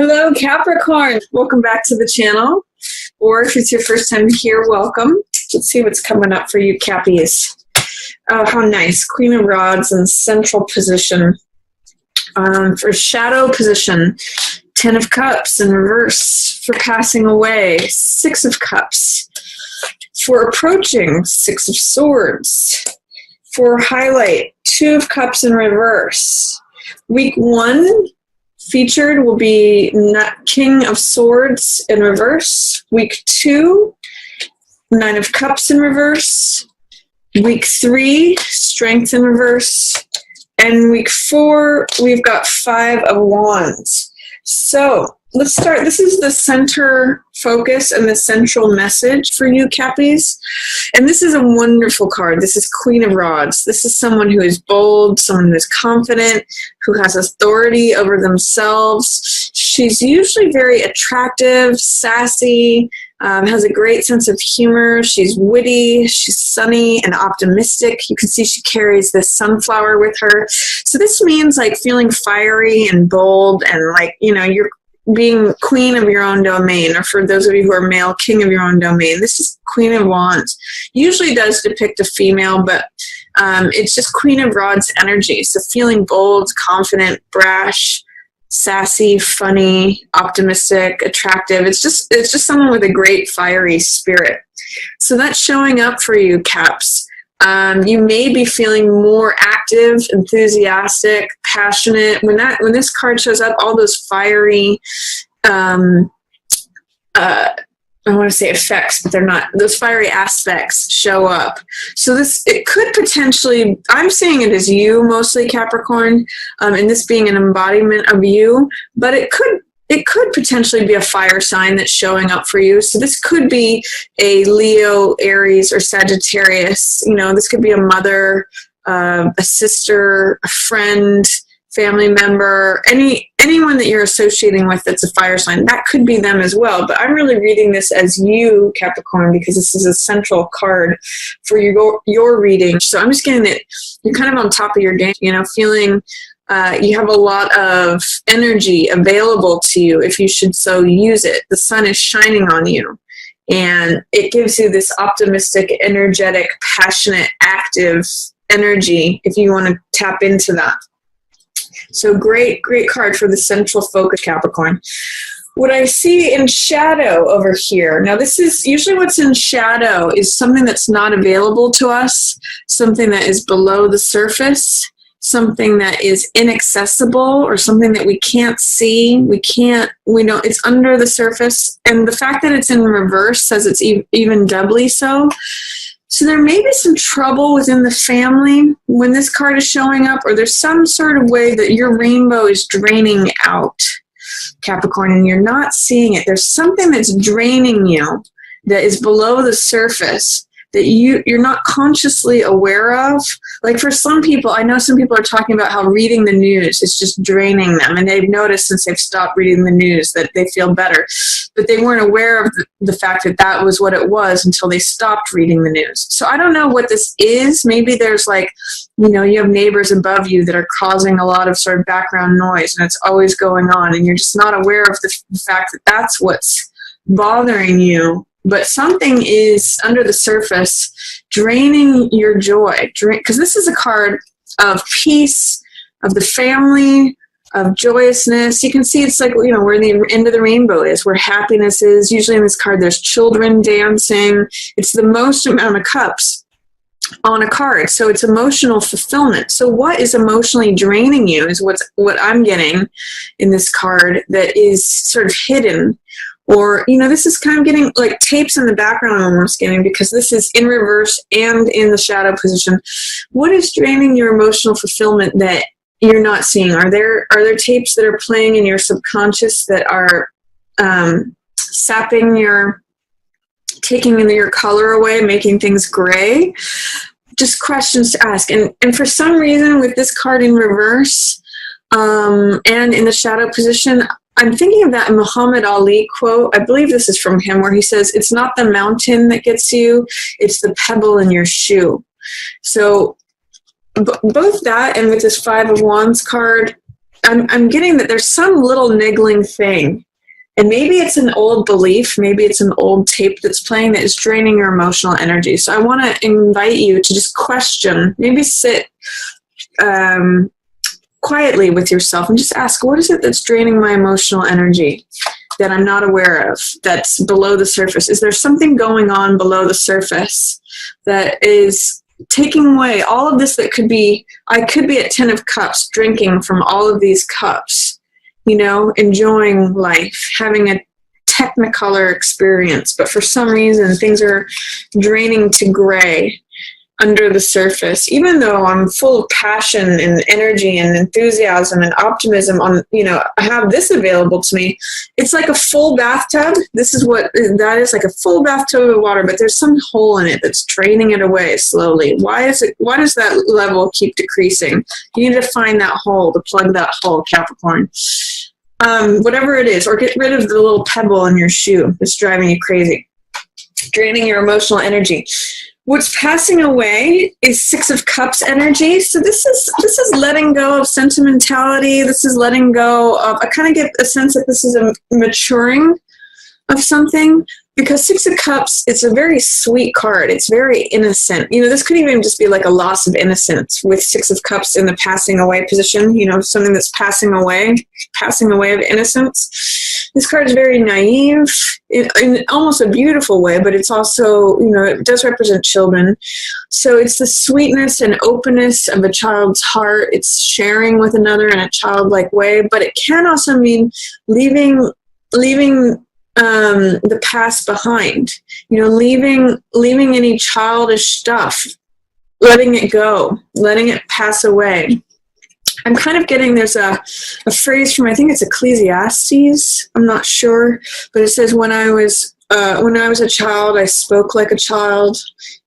Hello, Capricorn. Welcome back to the channel. Or if it's your first time here, welcome. Let's see what's coming up for you, Cappies. Oh, how nice. Queen of Rods in central position. For shadow position, 10 of Cups in reverse. For passing away, 6 of Cups. For approaching, 6 of Swords. For highlight, 2 of Cups in reverse. Week 1 featured will be King of Swords in reverse. Week 2, 9 of Cups in reverse. Week 3, Strength in reverse. And week 4, we've got 5 of Wands. So let's start. This is the center focus and the central message for you, Cappies. And this is a wonderful card. This is Queen of Rods. This is someone who is bold, someone who is confident, who has authority over themselves. She's usually very attractive, sassy, has a great sense of humor. She's witty, she's sunny and optimistic. You can see she carries this sunflower with her. So this means like feeling fiery and bold and like, you know, you're being queen of your own domain, or for those of you who are male, king of your own domain. This is Queen of Wands. Usually does depict a female, but it's just Queen of Rods energy. So feeling bold, confident, brash, sassy, funny, optimistic, attractive. It's just someone with a great fiery spirit. So that's showing up for you, Caps. You may be feeling more active, enthusiastic, passionate. When this card shows up, all those fiery, I want to say effects, but they're not. Those fiery aspects show up. So it could potentially, I'm seeing it as you mostly, Capricorn, and this being an embodiment of you, but it could potentially be a fire sign that's showing up for you. So this could be a Leo, Aries, or Sagittarius. You know, this could be a mother, a sister, a friend, family member, anyone that you're associating with that's a fire sign. That could be them as well. But I'm really reading this as you, Capricorn, because this is a central card for your reading. So I'm just getting that you're kind of on top of your game, you know, feeling you have a lot of energy available to you if you should so use it. The sun is shining on you, and it gives you this optimistic, energetic, passionate, active energy if you want to tap into that. So great card for the central focus, Capricorn. What I see in shadow over here, now this is usually what's in shadow is something that's not available to us, something that is below the surface, something that is inaccessible, or something that we can't see. We know it's under the surface. And the fact that it's in reverse says it's even doubly so. So there may be some trouble within the family when this card is showing up, or there's some sort of way that your rainbow is draining out, Capricorn, and you're not seeing it. There's something that's draining you that is below the surface that you're not consciously aware of. Like for some people, I know some people are talking about how reading the news is just draining them, and they've noticed since they've stopped reading the news that they feel better. But they weren't aware of the fact that that was what it was until they stopped reading the news. So I don't know what this is. Maybe there's like, you know, you have neighbors above you that are causing a lot of sort of background noise, and it's always going on, and you're just not aware of the fact that that's what's bothering you. But something is under the surface draining your joy, because this is a card of peace, of the family, of joyousness. You can see it's like, you know, where the end of the rainbow is, where happiness is. Usually in this card there's children dancing. It's the most amount of cups on a card, so it's emotional fulfillment. So what is emotionally draining you is what I'm getting in this card that is sort of hidden. Or, you know, this is kind of getting like tapes in the background I'm almost getting, because this is in reverse and in the shadow position. What is draining your emotional fulfillment that you're not seeing? Are there tapes that are playing in your subconscious that are sapping taking your color away, making things gray? Just questions to ask. And for some reason with this card in reverse and in the shadow position, I'm thinking of that Muhammad Ali quote. I believe this is from him, where he says, "It's not the mountain that gets you, it's the pebble in your shoe." So both that and with this 5 of Wands card, I'm getting that there's some little niggling thing. And maybe it's an old belief, maybe it's an old tape that's playing that is draining your emotional energy. So I want to invite you to just question, maybe sit quietly with yourself and just ask, what is it that's draining my emotional energy that I'm not aware of, that's below the surface? Is there something going on below the surface that is taking away all of this that could be, I could be at 10 of cups, drinking from all of these cups, you know, enjoying life, having a technicolor experience, but for some reason things are draining to gray under the surface, even though I'm full of passion and energy and enthusiasm and optimism on, you know, I have this available to me. It's like a full bathtub. This is what that is, like a full bathtub of water, but there's some hole in it that's draining it away slowly. Why does that level keep decreasing? You need to find that hole, to plug that hole, Capricorn. Whatever it is, or get rid of the little pebble in your shoe that's driving you crazy, draining your emotional energy. What's passing away is 6 of Cups energy. So this is letting go of sentimentality. This is letting go of, I kind of get a sense that this is a maturing of something, because 6 of Cups, it's a very sweet card. It's very innocent. You know, this could even just be like a loss of innocence with 6 of Cups in the passing away position, you know, something that's passing away of innocence. This card is very naive in almost a beautiful way, but it's also, you know, it does represent children. So it's the sweetness and openness of a child's heart. It's sharing with another in a childlike way, but it can also mean leaving the past behind, you know, leaving any childish stuff, letting it go, letting it pass away. I'm kind of getting, there's a phrase from, I think it's Ecclesiastes, I'm not sure, but it says, when I was a child, I spoke like a child.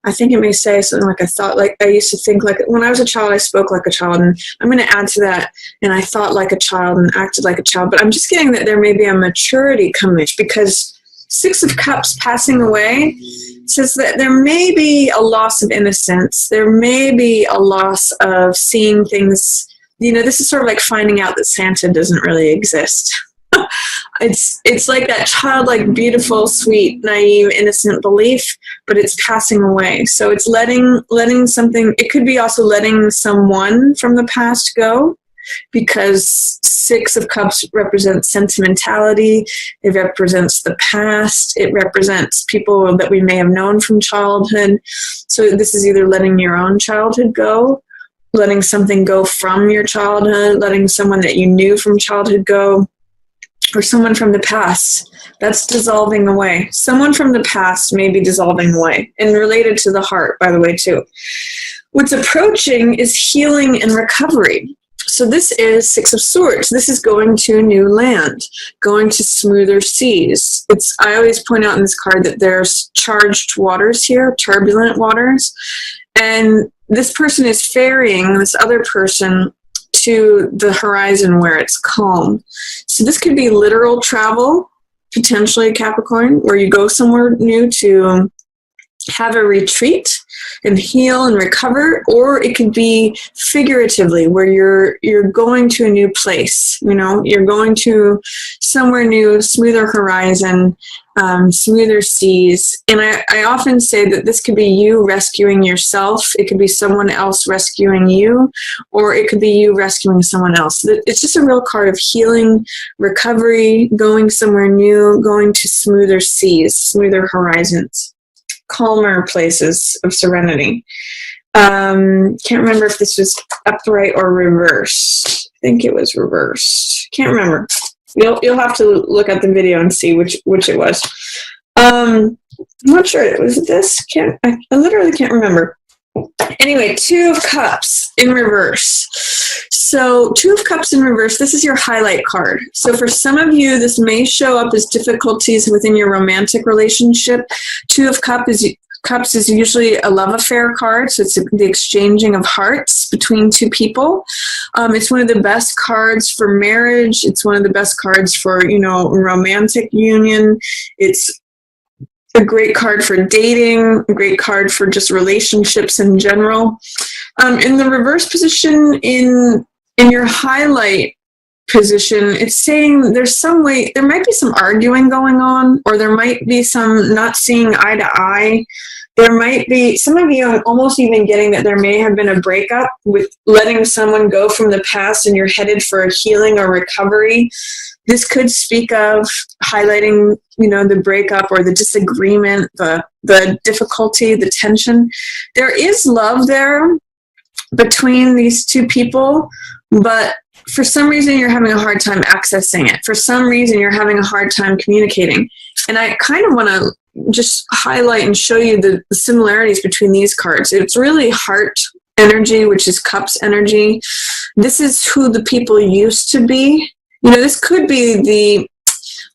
I think it may say something like, I used to think like, when I was a child, I spoke like a child. And I'm going to add to that, and I thought like a child and acted like a child. But I'm just getting that there may be a maturity coming, because 6 of Cups passing away says that there may be a loss of innocence. There may be a loss of seeing things. You know, this is sort of like finding out that Santa doesn't really exist. It's like that childlike, beautiful, sweet, naive, innocent belief, but it's passing away. So it's letting something, it could be also letting someone from the past go, because 6 of Cups represents sentimentality. It represents the past. It represents people that we may have known from childhood. So this is either letting your own childhood go, letting something go from your childhood, letting someone that you knew from childhood go, or someone from the past. That's dissolving away. Someone from the past may be dissolving away, and related to the heart, by the way, too. What's approaching is healing and recovery. So this is 6 of Swords. This is going to a new land, going to smoother seas. I always point out in this card that there's charged waters here, turbulent waters, and this person is ferrying this other person to the horizon where it's calm. So this could be literal travel, potentially, Capricorn, where you go somewhere new to have a retreat and heal and recover, or it could be figuratively, where you're going to a new place. You know, you're going to somewhere new, smoother horizon, smoother seas. And I often say that this could be you rescuing yourself. It could be someone else rescuing you, or it could be you rescuing someone else. It's just a real card of healing, recovery, going somewhere new, going to smoother seas, smoother horizons, calmer places of serenity. Can't remember if this was upright or reversed. I think it was reversed. Can't remember. You'll have to look at the video and see which it was. I'm not sure. Was it this? I literally can't remember. Anyway, 2 of Cups in reverse. So 2 of Cups in reverse, this is your highlight card. So for some of you, this may show up as difficulties within your romantic relationship. 2 of Cups is usually a love affair card, so it's the exchanging of hearts between 2 people. It's one of the best cards for marriage. It's one of the best cards for, you know, romantic union. It's a great card for dating, a great card for just relationships in general. In the reverse position in your highlight position, it's saying there's some way, there might be some arguing going on, or there might be some not seeing eye to eye. There might be, some of you are almost even getting that there may have been a breakup with letting someone go from the past, and you're headed for a healing or recovery. This could speak of highlighting, the breakup or the disagreement, the difficulty, the tension. There is love there between these two people, but for some reason you're having a hard time accessing it. For some reason you're having a hard time communicating. And I kind of want to just highlight and show you the similarities between these cards. It's really heart energy, which is cups energy. This is who the people used to be. This could be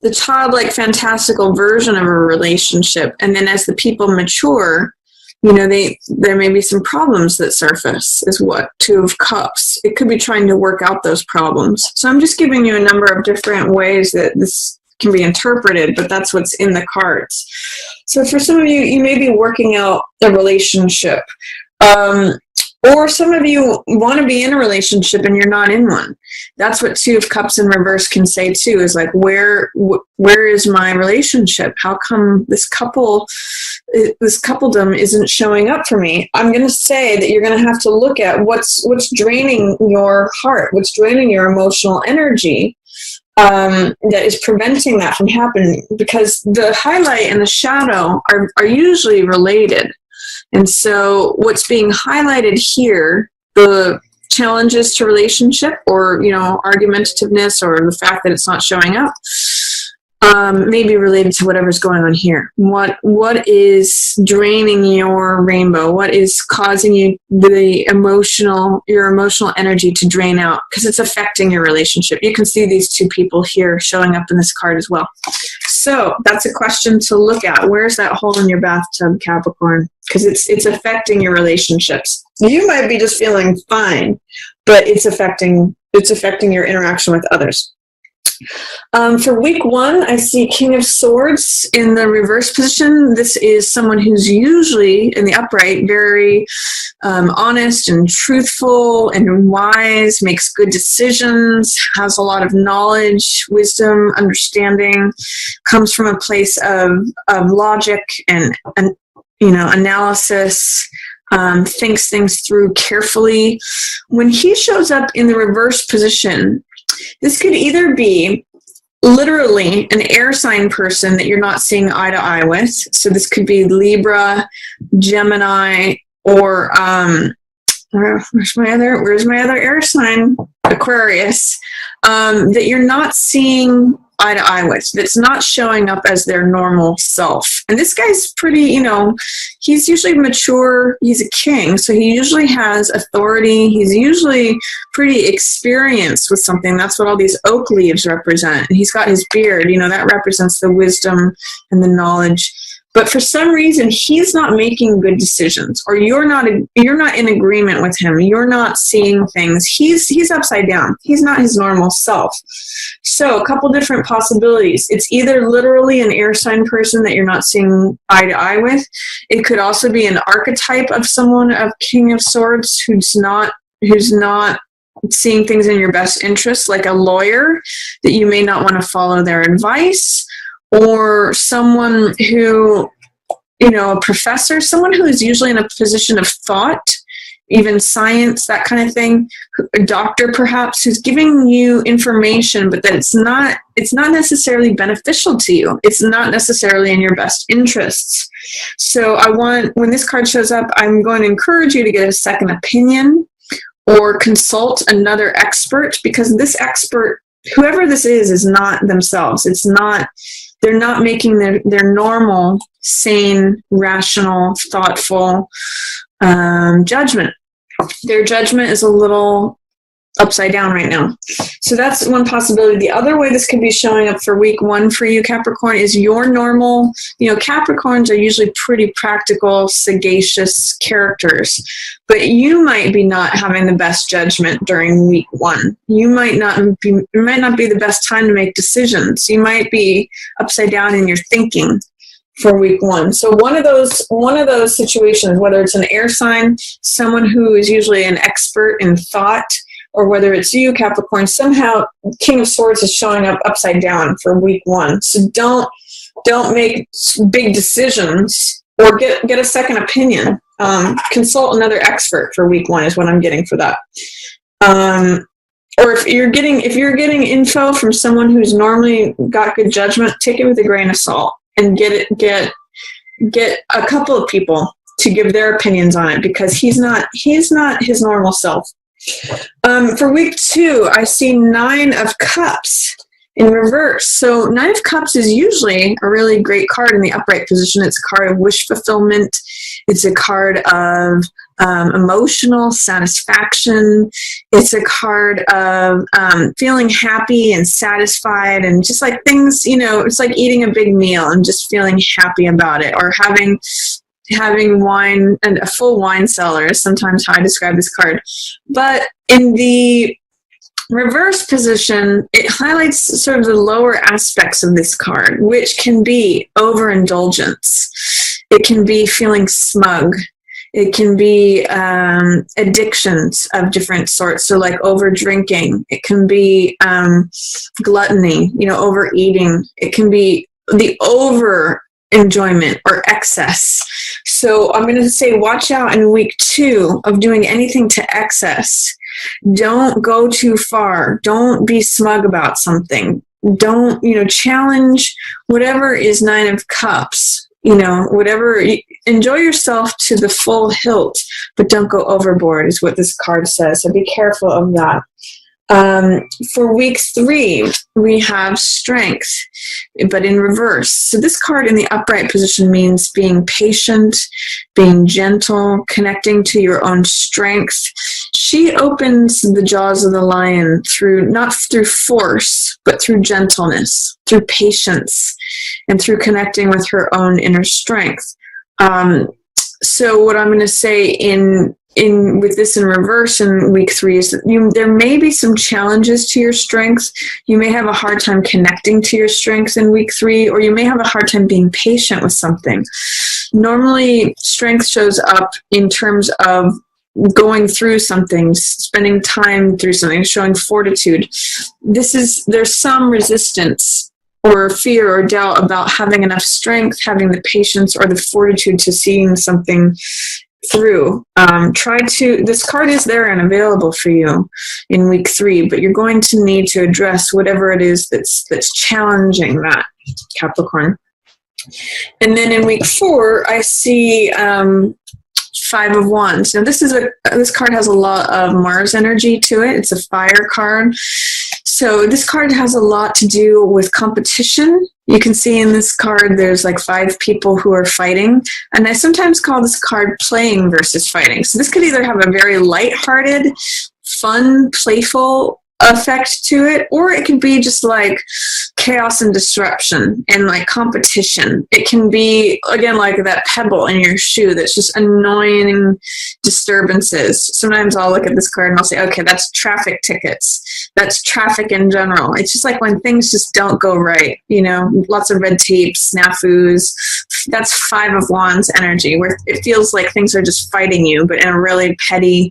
the childlike, fantastical version of a relationship. And then as the people mature, there may be some problems that surface, is what Two of Cups. It could be trying to work out those problems. So I'm just giving you a number of different ways that this can be interpreted, but that's what's in the cards. So for some of you, you may be working out a relationship. Or some of you want to be in a relationship and you're not in one. That's what Two of Cups in reverse can say too, is like, where is my relationship? How come this coupledom isn't showing up for me? I'm going to say that you're going to have to look at what's draining your heart, what's draining your emotional energy, that is preventing that from happening, because the highlight and the shadow are usually related. And so what's being highlighted here, the challenges to relationship, or, argumentativeness, or the fact that it's not showing up, may be related to whatever's going on here. What is draining your rainbow? What is causing you your emotional energy to drain out? Because it's affecting your relationship. You can see these two people here showing up in this card as well. So that's a question to look at. Where's that hole in your bathtub, Capricorn? Because it's affecting your relationships. You might be just feeling fine, but it's affecting your interaction with others. For week 1, I see King of Swords in the reverse position. This is someone who's usually in the upright very honest and truthful and wise, makes good decisions, has a lot of knowledge, wisdom, understanding, comes from a place of logic and analysis, thinks things through carefully. When he shows up in the reverse position, this could either be literally an air sign person that you're not seeing eye to eye with. So this could be Libra, Gemini, or where's my other air sign? Aquarius, that you're not seeing eye to eye with, that's not showing up as their normal self. And this guy's pretty, he's usually mature. He's a king, so he usually has authority. He's usually pretty experienced with something. That's what all these oak leaves represent. And he's got his beard, that represents the wisdom and the knowledge. But for some reason, he's not making good decisions, or you're not in agreement with him. You're not seeing things. He's upside down. He's not his normal self. So a couple different possibilities. It's either literally an air sign person that you're not seeing eye to eye with. It could also be an archetype of someone, of King of Swords, who's not seeing things in your best interest, like a lawyer that you may not want to follow their advice. Or someone who, a professor, someone who is usually in a position of thought, even science, that kind of thing. A doctor, perhaps, who's giving you information, but that it's not necessarily beneficial to you. It's not necessarily in your best interests. So when this card shows up, I'm going to encourage you to get a second opinion or consult another expert, because this expert, whoever this is not themselves. They're not making their normal, sane, rational, thoughtful judgment. Their judgment is a little upside down right now. So that's one possibility. The other way this could be showing up for week 1 for you, Capricorn, is your normal, Capricorns are usually pretty practical, sagacious characters, but you might be not having the best judgment during week 1. It might not be the best time to make decisions. You might be upside down in your thinking for week 1. So one of those situations, whether it's an air sign, someone who is usually an expert in thought, or whether it's you, Capricorn, somehow King of Swords is showing up upside down for week 1. So don't make big decisions, or get a second opinion. Consult another expert for week 1 is what I'm getting for that. Or if you're getting info from someone who's normally got good judgment, take it with a grain of salt and get a couple of people to give their opinions on it, because he's not his normal self. For week 2, I see 9 of Cups in reverse. So 9 of Cups is usually a really great card in the upright position. It's a card of wish fulfillment. It's a card of emotional satisfaction. It's a card of feeling happy and satisfied, and just like things, it's like eating a big meal and just feeling happy about it, or having wine, and a full wine cellar is sometimes how I describe this card. But in the reverse position, it highlights sort of the lower aspects of this card, which can be overindulgence. It can be feeling smug. It can be addictions of different sorts, so like over drinking. It can be gluttony, overeating. It can be the over enjoyment or excess. So I'm going to say watch out in week 2 of doing anything to excess. Don't go too far. Don't be smug about something. Don't, challenge whatever is 9 of Cups. Whatever, enjoy yourself to the full hilt, but don't go overboard is what this card says. So be careful of that. For week 3, we have Strength, but in reverse. So this card in the upright position means being patient, being gentle, connecting to your own strength. She opens the jaws of the lion not through force, but through gentleness, through patience, and through connecting with her own inner strength. So what I'm going to say with this in reverse in week 3 is that there may be some challenges to your strength. You may have a hard time connecting to your strength in week 3, or you may have a hard time being patient with something. Normally, strength shows up in terms of going through something, spending time through something, showing fortitude. There's some resistance or fear or doubt about having enough strength, having the patience or the fortitude to seeing something through. This card is there and available for you in week 3, but you're going to need to address whatever it is that's challenging that, Capricorn. And then in week 4, I see 5 of Wands. Now this card has a lot of Mars energy to it. It's a fire card. So this card has a lot to do with competition. You can see in this card there's like 5 people who are fighting. And I sometimes call this card playing versus fighting. So this could either have a very lighthearted, fun, playful effect to it, or it could be just like chaos and disruption and like competition. It can be, again, like that pebble in your shoe that's just annoying disturbances. Sometimes I'll look at this card and I'll say, okay, that's traffic tickets. That's traffic in general. It's just like when things just don't go right, lots of red tape, snafus. That's 5 of Wands energy, where it feels like things are just fighting you, but in a really petty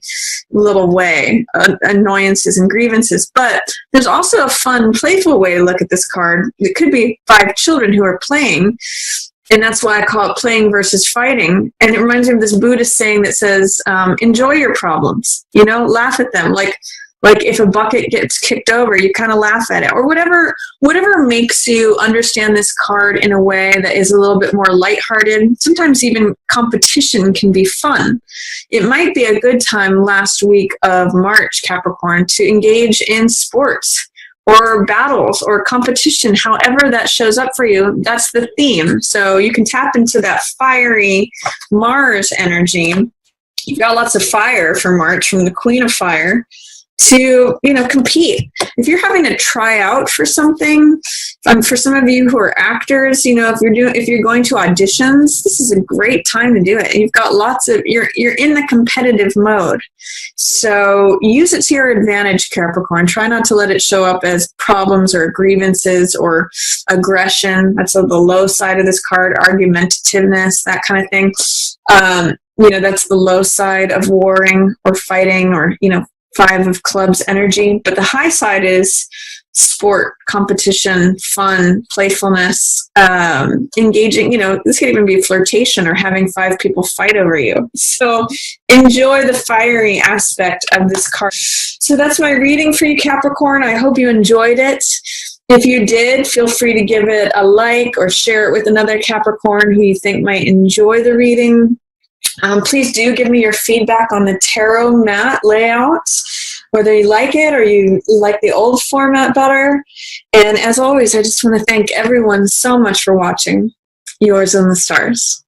little way, annoyances and grievances. But there's also a fun, playful way to look at this card. It could be 5 children who are playing, and that's why I call it playing versus fighting. And it reminds me of this Buddhist saying that says, enjoy your problems, laugh at them. Like if a bucket gets kicked over, you kind of laugh at it, or whatever makes you understand this card in a way that is a little bit more lighthearted. Sometimes even competition can be fun. It might be a good time last week of March, Capricorn, to engage in sports or battles or competition, however that shows up for you. That's the theme. So you can tap into that fiery Mars energy. You've got lots of fire for March from the Queen of Fire to compete. If you're having to try out for something, for some of you who are actors, if you're going to auditions, this is a great time to do it. You've got you're in the competitive mode, so use it to your advantage, Capricorn. Try not to let it show up as problems or grievances or aggression. That's the low side of this card, argumentativeness, that kind of thing. That's the low side of warring or fighting or Five of Clubs energy. But the high side is sport, competition, fun, playfulness, engaging. This could even be flirtation or having five people fight over you. So enjoy the fiery aspect of this card. So that's my reading for you, Capricorn. I hope you enjoyed it. If you did, feel free to give it a like or share it with another Capricorn who you think might enjoy the reading. Please do give me your feedback on the tarot mat layout, whether you like it or you like the old format better. And as always, I just want to thank everyone so much for watching. Yours in the stars.